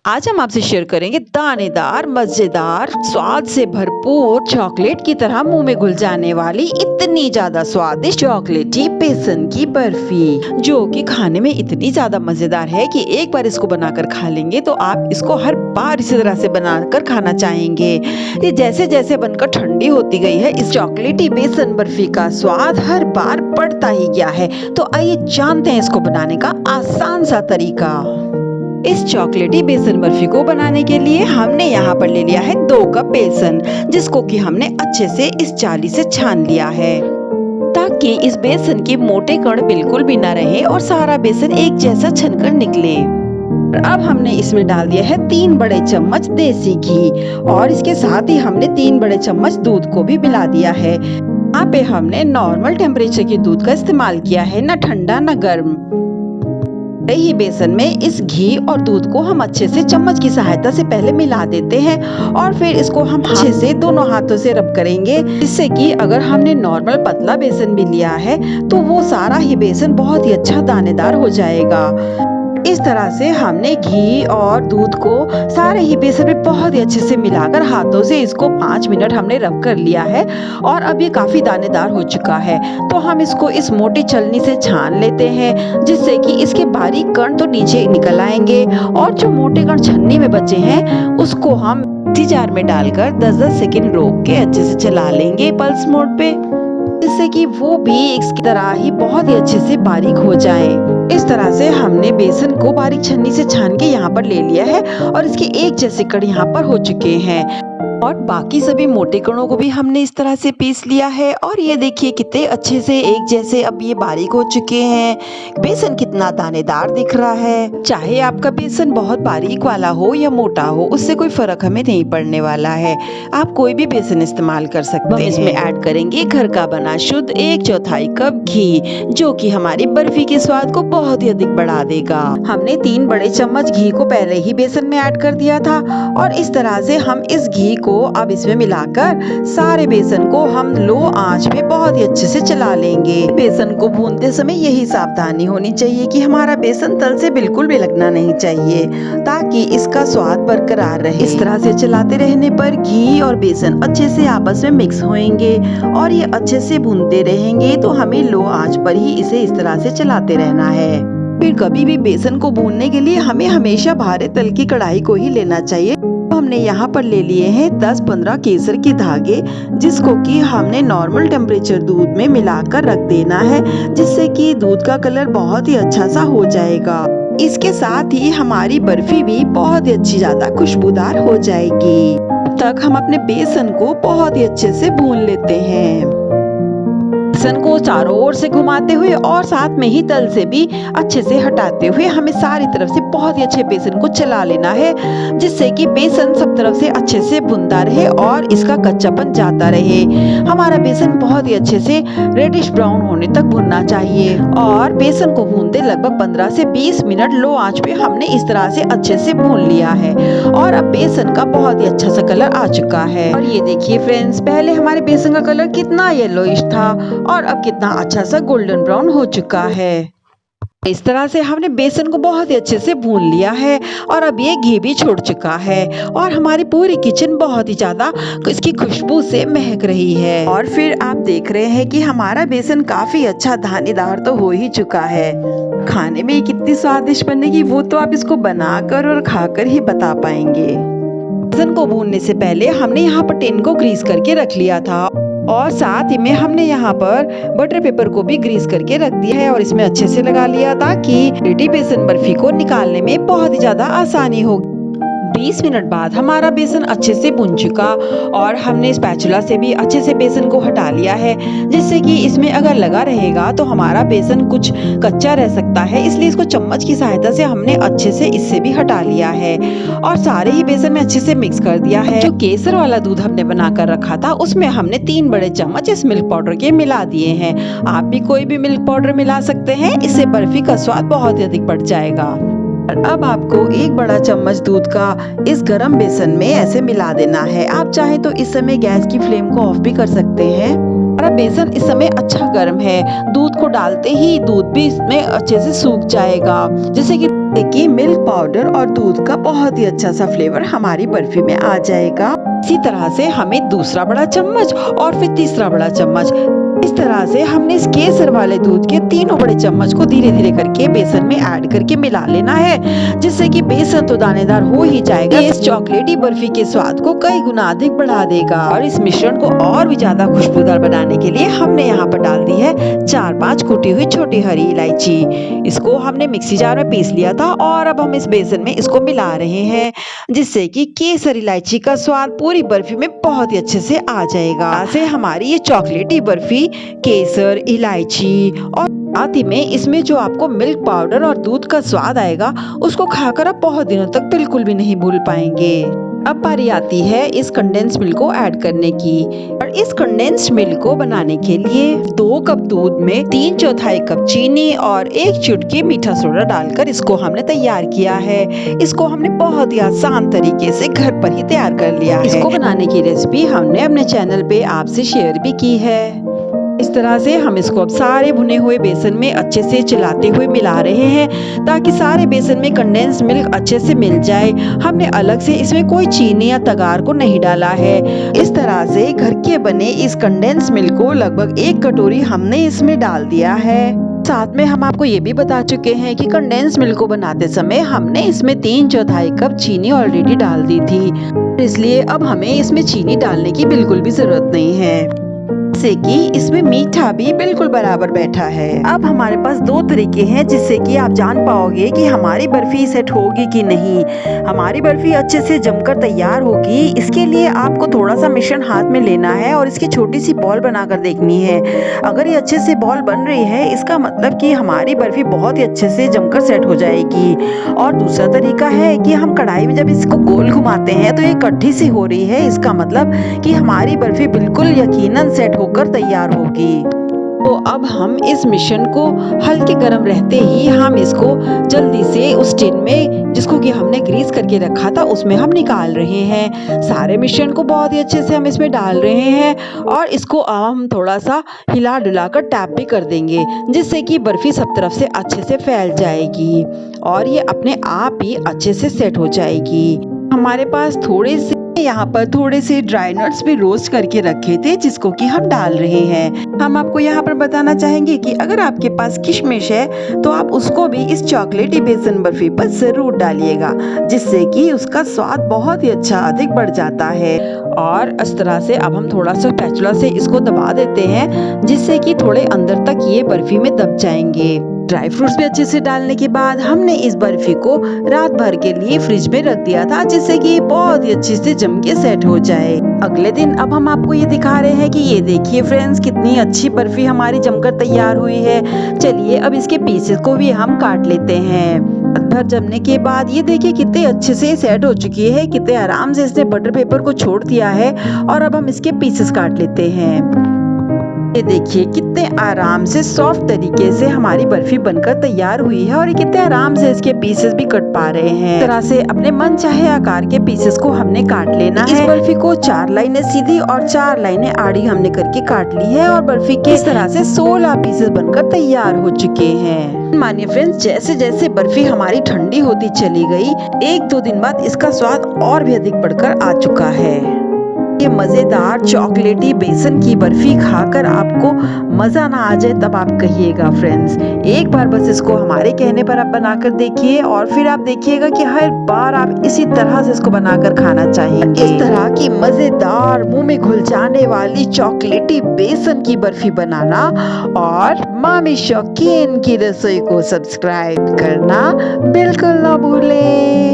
आज हम आपसे शेयर करेंगे दानेदार, मजेदार, स्वाद से भरपूर, चॉकलेट की तरह मुंह में घुल जाने वाली इतनी ज्यादा स्वादिष्ट चॉकलेटी बेसन की बर्फी, जो कि खाने में इतनी ज्यादा मजेदार है कि एक बार इसको बनाकर खा लेंगे तो आप इसको हर बार इसी तरह से बनाकर खाना चाहेंगे। ये जैसे जैसे बनकर ठंडी होती गई है, इस चॉकलेटी बेसन बर्फी का स्वाद हर बार बढ़ता ही गया है। तो आइए जानते हैं इसको बनाने का आसान सा तरीका। इस चॉकलेटी बेसन बर्फी को बनाने के लिए हमने यहाँ पर ले लिया है 2 कप बेसन, जिसको कि हमने अच्छे से इस चाली से छान लिया है ताकि इस बेसन के मोटे कण बिल्कुल भी ना रहे और सारा बेसन एक जैसा छनकर निकले। अब हमने इसमें डाल दिया है 3 बड़े चम्मच देसी घी और इसके साथ ही हमने 3 बड़े चम्मच दूध को भी मिला दिया है। यहाँ पे हमने नॉर्मल टेम्परेचर के दूध का इस्तेमाल किया है, ना ठंडा ना गर्म। ही बेसन में इस घी और दूध को हम अच्छे से चम्मच की सहायता से पहले मिला देते हैं और फिर इसको हम अच्छे से दोनों हाथों से रब करेंगे, जिससे कि अगर हमने नॉर्मल पतला बेसन भी लिया है तो वो सारा ही बेसन बहुत ही अच्छा दानेदार हो जाएगा। इस तरह से हमने घी और दूध को सारे ही बेसन में बहुत ही अच्छे से मिलाकर हाथों से इसको 5 मिनट हमने रब कर लिया है और अब ये काफी दानेदार हो चुका है। तो हम इसको इस मोटी छलनी से छान लेते हैं, जिससे कि इसके बारीक कण तो नीचे निकल आएंगे और जो मोटे कण छन्नी में बचे हैं उसको हम मिक्सी जार में डालकर 10-10 सेकंड रोक के अच्छे से चला लेंगे पल्स मोड पे, जिससे कि वो भी इसकी तरह ही बहुत ही अच्छे से बारीक हो जाए। इस तरह से हमने बेसन को बारीक छन्नी से छान के यहाँ पर ले लिया है और इसके एक जैसे कण यहाँ पर हो चुके हैं और बाकी सभी मोटे कणों को भी हमने इस तरह से पीस लिया है। और ये देखिए कितने अच्छे से एक जैसे अब ये बारीक हो चुके हैं। बेसन कितना दानेदार दिख रहा है। चाहे आपका बेसन बहुत बारीक वाला हो या मोटा हो, उससे कोई फर्क हमें नहीं पड़ने वाला है। आप कोई भी बेसन इस्तेमाल कर सकते हैं। इसमें ऐड करेंगे घर का बना शुद्ध 1/4 कप घी, जो कि हमारी बर्फी के स्वाद को बहुत ही अधिक बढ़ा देगा। हमने 3 बड़े चम्मच घी को पहले ही बेसन में ऐड कर दिया था और इस तरह से हम इस घी को अब इसमें मिलाकर सारे बेसन को हम लो आंच पे बहुत ही अच्छे से चला लेंगे। बेसन को भूनते समय यही सावधानी होनी चाहिए कि हमारा बेसन तल से बिल्कुल भी लगना नहीं चाहिए, ताकि इसका स्वाद बरकरार रहे। इस तरह से चलाते रहने पर घी और बेसन अच्छे से आपस में मिक्स होंगे और ये अच्छे से भूनते रहेंगे। तो हमें लो आंच पर ही इसे इस तरह से चलाते रहना है। फिर कभी भी बेसन को भूनने के लिए हमें हमेशा भारे तल की कढ़ाई को ही लेना चाहिए। हमने यहाँ पर ले लिए हैं 10-15 केसर के धागे, जिसको कि हमने नॉर्मल टेम्परेचर दूध में मिलाकर रख देना है, जिससे कि दूध का कलर बहुत ही अच्छा सा हो जाएगा। इसके साथ ही हमारी बर्फी भी बहुत ही अच्छी ज्यादा खुशबूदार हो जाएगी। तब तक हम अपने बेसन को बहुत ही अच्छे से भून लेते हैं। बेसन को चारों ओर से घुमाते हुए और साथ में ही तल से भी अच्छे से हटाते हुए हमें सारी तरफ से बहुत ही अच्छे बेसन को चला लेना है, जिससे कि बेसन सब तरफ से अच्छे से भुनता रहे और इसका कच्चापन जाता रहे। हमारा बेसन बहुत ही अच्छे से रेडिश ब्राउन होने तक भुनना चाहिए और बेसन को भूनते लगभग 15 से 20 मिनट लो आंच पे हमने इस तरह से अच्छे से भून लिया है और अब बेसन का बहुत ही अच्छा सा कलर आ चुका है। और ये देखिए फ्रेंड्स, पहले हमारे बेसन का कलर कितना येलोइश था और अब कितना अच्छा सा गोल्डन ब्राउन हो चुका है। इस तरह से हमने बेसन को बहुत ही अच्छे से भून लिया है और अब ये घी भी छोड़ चुका है और हमारी पूरी किचन बहुत ही ज्यादा इसकी खुशबू से महक रही है। और फिर आप देख रहे हैं कि हमारा बेसन काफी अच्छा दानेदार तो हो ही चुका है। खाने में कितनी स्वादिष्ट बनेगी वो तो आप इसको बनाकर और खाकर ही बता पाएंगे। बेसन को भूनने से पहले हमने यहाँ पर टिन को ग्रीस करके रख लिया था और साथ ही में हमने यहाँ पर बटर पेपर को भी ग्रीस करके रख दिया है और इसमें अच्छे से लगा लिया ताकि रेडी बेसन बर्फी को निकालने में बहुत ही ज्यादा आसानी होगी। 20 मिनट बाद हमारा बेसन अच्छे से भुन चुका और हमने स्पैचुला से भी अच्छे से बेसन को हटा लिया है, जिससे कि इसमें अगर लगा रहेगा तो हमारा बेसन कुछ कच्चा रह सकता है। इसलिए इसको चम्मच की सहायता से हमने अच्छे से इससे भी हटा लिया है और सारे ही बेसन में अच्छे से मिक्स कर दिया है। जो केसर वाला दूध हमने बनाकर रखा था उसमें हमने 3 बड़े चम्मच इस मिल्क पाउडर के मिला दिए हैं। आप भी कोई भी मिल्क पाउडर मिला सकते हैं, इससे बर्फी का स्वाद बहुत ही अधिक बढ़ जाएगा। अब आपको 1 बड़ा चम्मच दूध का इस गरम बेसन में ऐसे मिला देना है। आप चाहे तो इस समय गैस की फ्लेम को ऑफ भी कर सकते हैं हमारा बेसन इस समय अच्छा गर्म है। दूध को डालते ही दूध भी इसमें अच्छे से सूख जाएगा, जिससे कि मिल्क पाउडर और दूध का बहुत ही अच्छा सा फ्लेवर हमारी बर्फी में आ जाएगा। इसी तरह से हमें दूसरा बड़ा चम्मच और फिर तीसरा बड़ा चम्मच, इस तरह से हमने इस केसर वाले दूध के तीनों बड़े चम्मच को धीरे धीरे करके बेसन में ऐड करके मिला लेना है, जिससे कि बेसन तो दानेदार हो ही जाएगा। इस चॉकलेटी बर्फी के स्वाद को कई गुना अधिक बढ़ा देगा। और इस मिश्रण को और भी ज्यादा खुशबूदार बनाने के लिए हमने यहाँ पर डाल दी है 4-5 कूटी हुई छोटी हरी इलायची। इसको हमने मिक्सी जार में पीस लिया था और अब हम इस बेसन में इसको मिला रहे हैं, जिससे कि केसर इलायची का स्वाद पूरी बर्फी में बहुत ही अच्छे से आ जाएगा। ऐसे हमारी ये चॉकलेटी बर्फी केसर, इलायची और साथ ही में इसमें जो आपको मिल्क पाउडर और दूध का स्वाद आएगा, उसको खाकर आप बहुत दिनों तक बिल्कुल भी नहीं भूल पाएंगे। अब बारी आती है इस कंडेंस मिल्क को ऐड करने की। और इस कंडेंस मिल्क को बनाने के लिए 2 कप दूध में 3/4 कप चीनी और 1 चुटकी मीठा सोडा डालकर इसको हमने तैयार किया है। इसको हमने बहुत ही आसान तरीके से घर पर ही तैयार कर लिया है। इसको बनाने की रेसिपी हमने अपने चैनल पे आपसे शेयर भी की है। इस तरह से हम इसको अब सारे भुने हुए बेसन में अच्छे से चलाते हुए मिला रहे हैं, ताकि सारे बेसन में कंडेंस मिल्क अच्छे से मिल जाए। हमने अलग से इसमें कोई चीनी या तगार को नहीं डाला है। इस तरह से घर के बने इस कंडेंस मिल्क को लगभग 1 कटोरी हमने इसमें डाल दिया है। साथ में हम आपको ये भी बता चुके हैं कि कंडेंस मिल्क को बनाते समय हमने इसमें 3/4 कप चीनी ऑलरेडी डाल दी थी, इसलिए अब हमें इसमें चीनी डालने की बिल्कुल भी जरूरत नहीं है, जिससे कि इसमें मीठा भी बिल्कुल बराबर बैठा है। अब हमारे पास 2 तरीके हैं जिससे कि आप जान पाओगे कि हमारी बर्फी सेट होगी कि नहीं, हमारी बर्फी अच्छे से जमकर तैयार होगी। इसके लिए आपको थोड़ा सा मिश्रण हाथ में लेना है और इसकी छोटी सी बॉल बनाकर देखनी है। अगर ये अच्छे से बॉल बन रही है, इसका मतलब कि हमारी बर्फी बहुत ही अच्छे से जमकर सेट हो जाएगी। और दूसरा तरीका है कि हम कढ़ाई में जब इसको गोल घुमाते हैं तो ये कट्ठी सी हो रही है, इसका मतलब कि हमारी बर्फी बिल्कुल यकीनन सेट होकर तैयार होगी। तो अब हम इस मिश्रण को हल्के गर्म रहते ही हम इसको जल्दी से उस टिन में, जिसको कि हमने ग्रीस करके रखा था, उसमें हम निकाल रहे हैं। सारे मिश्रण को बहुत ही अच्छे से हम इसमें डाल रहे हैं और इसको हम थोड़ा सा हिला डुला कर टैप भी कर देंगे, जिससे कि बर्फी सब तरफ से अच्छे से फैल जाएगी और ये अपने आप ही अच्छे से सेट हो जाएगी। हमारे पास यहाँ पर थोड़े से ड्राई नट्स भी रोस्ट करके रखे थे, जिसको कि हम डाल रहे हैं। हम आपको यहाँ पर बताना चाहेंगे कि अगर आपके पास किशमिश है तो आप उसको भी इस चॉकलेटी बेसन बर्फी पर जरूर डालिएगा, जिससे कि उसका स्वाद बहुत ही अच्छा अधिक बढ़ जाता है। और इस तरह से अब हम थोड़ा सा स्पैचुला से इसको दबा देते हैं, जिससे कि थोड़े अंदर तक ये बर्फी में दब जाएंगे। ड्राई फ्रूट्स भी अच्छे से डालने के बाद हमने इस बर्फी को रात भर के लिए फ्रिज में रख दिया था, जिससे कि बहुत ही अच्छे से जम के सेट हो जाए। अगले दिन अब हम आपको ये दिखा रहे हैं कि ये देखिए फ्रेंड्स, कितनी अच्छी बर्फी हमारी जमकर तैयार हुई है। चलिए अब इसके पीसेस को भी हम काट लेते हैं। रात भर जमने के बाद ये देखिए कितने अच्छे से सेट हो चुकी है, कितने आराम से इसने बटर पेपर को छोड़ दिया है। और अब हम इसके पीसेस काट लेते हैं। ये देखिए कितने आराम से सॉफ्ट तरीके से हमारी बर्फी बनकर तैयार हुई है और ये कितने आराम से इसके पीसेस भी कट पा रहे हैं। इस तरह से अपने मन चाहे आकार के पीसेस को हमने काट लेना है। इस बर्फी को 4 लाइनें सीधी और 4 लाइनें आड़ी हमने करके काट ली है और बर्फी के इस तरह से 16 पीसेस बनकर तैयार हो चुके हैं। मानिए फ्रेंड्स, जैसे जैसे बर्फी हमारी ठंडी होती चली गई, 1-2 दिन बाद इसका स्वाद और भी अधिक बढ़कर आ चुका है। ये मजेदार चॉकलेटी बेसन की बर्फी खाकर आपको मजा ना आ जाए तब आप कहिएगा फ्रेंड्स। एक बार बस इसको हमारे कहने पर आप बनाकर देखिए और फिर आप देखिएगा कि हर बार आप इसी तरह से इसको बनाकर खाना चाहेंगे। इस तरह की मजेदार मुंह में घुल जाने वाली चॉकलेटी बेसन की बर्फी बनाना और मामी शौकीन की रसोई को सब्सक्राइब करना बिल्कुल ना भूलें।